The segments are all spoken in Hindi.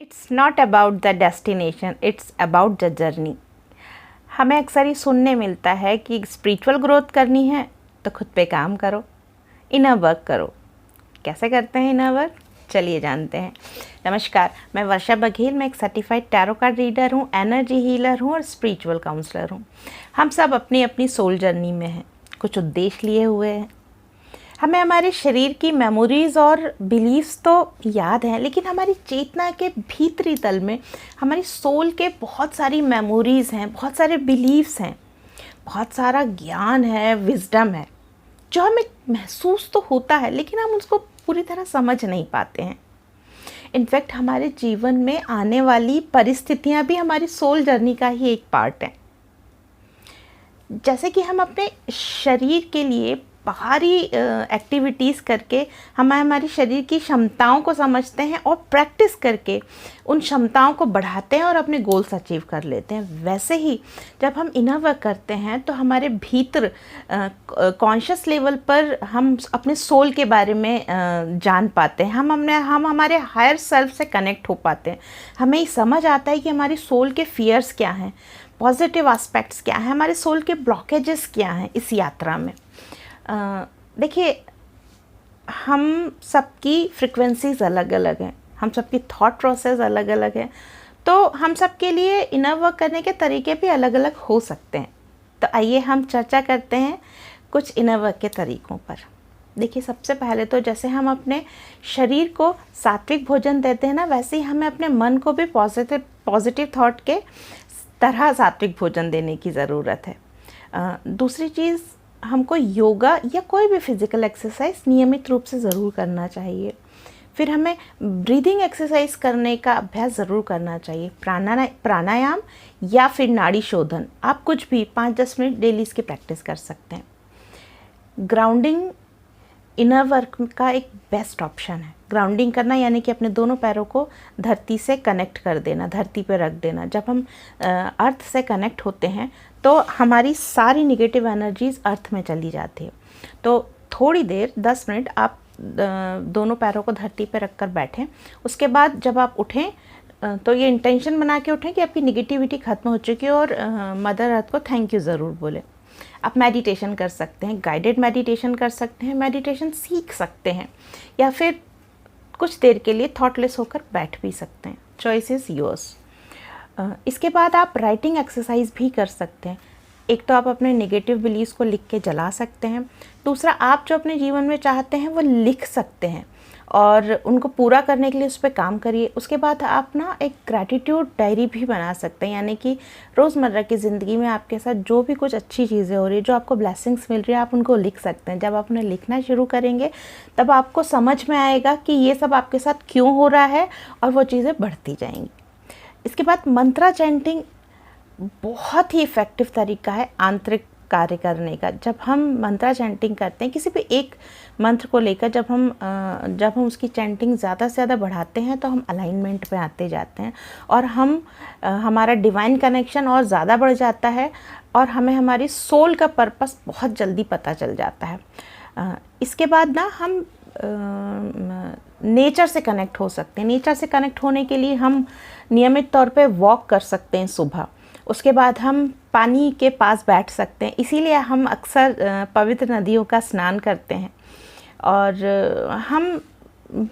It's not about the destination, it's about the journey. हमें अक्सर ये सुनने मिलता है कि स्पिरिचुअल ग्रोथ करनी है तो खुद पे काम करो, इनर वर्क करो। कैसे करते हैं इनर वर्क, चलिए जानते हैं। नमस्कार, मैं वर्षा बघेल, मैं एक सर्टिफाइड टैरो कार्ड रीडर हूँ, एनर्जी हीलर हूँ और स्पिरिचुअल काउंसलर हूँ। हम सब अपनी अपनी सोल जर्नी में हैं, कुछ उद्देश्य लिए हुए हैं। हमें हमारे शरीर की मेमोरीज़ और बिलीव्स तो याद हैं, लेकिन हमारी चेतना के भीतरी तल में हमारी सोल के बहुत सारी मेमोरीज़ हैं, बहुत सारे बिलीव्स हैं, बहुत सारा ज्ञान है, विजडम है, जो हमें महसूस तो होता है लेकिन हम उसको पूरी तरह समझ नहीं पाते हैं। इनफैक्ट हमारे जीवन में आने वाली परिस्थितियाँ भी हमारी सोल जर्नी का ही एक पार्ट है। जैसे कि हम अपने शरीर के लिए बाहरी एक्टिविटीज़ करके हम हमारी शरीर की क्षमताओं को समझते हैं और प्रैक्टिस करके उन क्षमताओं को बढ़ाते हैं और अपने गोल्स अचीव कर लेते हैं, वैसे ही जब हम इनर वर्क करते हैं तो हमारे भीतर कॉन्शियस लेवल पर हम अपने सोल के बारे में जान पाते हैं। हम हमारे हायर सेल्फ से कनेक्ट हो पाते हैं। हमें समझ आता है कि हमारी सोल के फियर्स क्या हैं, पॉजिटिव एस्पेक्ट्स क्या हैं, हमारे सोल के ब्लॉकेजेस क्या हैं इस यात्रा में। देखिए, हम सबकी फ्रिक्वेंसीज अलग अलग हैं, हम सबकी थॉट प्रोसेस अलग अलग है, तो हम सब के लिए इनर वर्क करने के तरीके भी अलग अलग हो सकते हैं। तो आइए हम चर्चा करते हैं कुछ इनर वर्क के तरीकों पर। देखिए, सबसे पहले तो जैसे हम अपने शरीर को सात्विक भोजन देते हैं ना, वैसे ही हमें अपने मन को भी पॉजिटिव थॉट के तरह सात्विक भोजन देने की ज़रूरत है। दूसरी चीज़, हमको योगा या कोई भी फिज़िकल एक्सरसाइज नियमित रूप से ज़रूर करना चाहिए। फिर हमें ब्रीदिंग एक्सरसाइज करने का अभ्यास ज़रूर करना चाहिए, प्राणायाम या फिर नाड़ी शोधन। आप कुछ भी 5-10 मिनट डेली इसकी प्रैक्टिस कर सकते हैं। ग्राउंडिंग इनर वर्क का एक बेस्ट ऑप्शन है। ग्राउंडिंग करना यानी कि अपने दोनों पैरों को धरती से कनेक्ट कर देना, धरती पर रख देना। जब हम अर्थ से कनेक्ट होते हैं तो हमारी सारी निगेटिव एनर्जीज़ अर्थ में चली जाती है। तो थोड़ी देर 10 मिनट आप दोनों पैरों को धरती पर रख कर बैठें। उसके बाद जब आप उठें तो ये इंटेंशन बना के उठें कि आपकी निगेटिविटी ख़त्म हो चुकी है और मदर अर्थ को थैंक यू ज़रूर बोलें। आप मेडिटेशन कर सकते हैं, गाइडेड मेडिटेशन कर सकते हैं, मेडिटेशन सीख सकते हैं, या फिर कुछ देर के लिए थॉटलेस होकर बैठ भी सकते हैं। Choice is yours. इसके बाद आप राइटिंग एक्सरसाइज भी कर सकते हैं। एक तो आप अपने नेगेटिव बिलीव्स को लिख के जला सकते हैं, दूसरा आप जो अपने जीवन में चाहते हैं वो लिख सकते हैं और उनको पूरा करने के लिए उस पर काम करिए। उसके बाद आप ना एक ग्रैटिट्यूड डायरी भी बना सकते हैं, यानी कि रोज़मर्रा की ज़िंदगी में आपके साथ जो भी कुछ अच्छी चीज़ें हो रही है, जो आपको ब्लेसिंग्स मिल रही है, आप उनको लिख सकते हैं। जब आप उन्हें लिखना शुरू करेंगे तब आपको समझ में आएगा कि ये सब आपके साथ क्यों हो रहा है और वो चीज़ें बढ़ती जाएंगी। इसके बाद मंत्रा चैंटिंग बहुत ही इफ़ेक्टिव तरीका है आंतरिक कार्य करने का। जब हम मंत्रा चैंटिंग करते हैं, किसी भी एक मंत्र को लेकर जब हम उसकी चैंटिंग ज़्यादा से ज़्यादा बढ़ाते हैं तो हम अलाइनमेंट में आते जाते हैं और हमारा डिवाइन कनेक्शन और ज़्यादा बढ़ जाता है और हमें हमारी सोल का पर्पस बहुत जल्दी पता चल जाता है। इसके बाद ना हम नेचर से कनेक्ट हो सकते हैं। नेचर से कनेक्ट होने के लिए हम नियमित तौर पे वॉक कर सकते हैं सुबह। उसके बाद हम पानी के पास बैठ सकते हैं, इसीलिए हम अक्सर पवित्र नदियों का स्नान करते हैं। और हम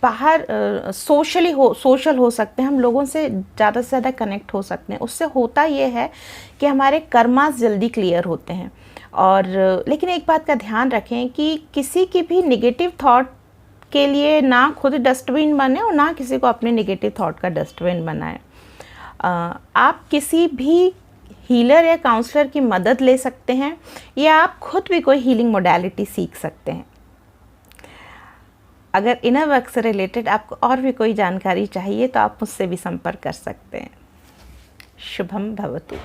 बाहर सोशल हो सकते हैं, हम लोगों से ज़्यादा से ज़्यादा कनेक्ट हो सकते हैं। उससे होता ये है कि हमारे कर्मास जल्दी क्लियर होते हैं। और लेकिन एक बात का ध्यान रखें कि किसी की भी निगेटिव थॉट के लिए ना खुद डस्टबिन बने और ना किसी को अपने निगेटिव थॉट का डस्टबिन बनाएं। आप किसी भी हीलर या काउंसलर की मदद ले सकते हैं या आप खुद भी कोई हीलिंग मोडालिटी सीख सकते हैं। अगर इनर वर्क से रिलेटेड आपको और भी कोई जानकारी चाहिए तो आप मुझसे भी संपर्क कर सकते हैं। शुभम भवतु।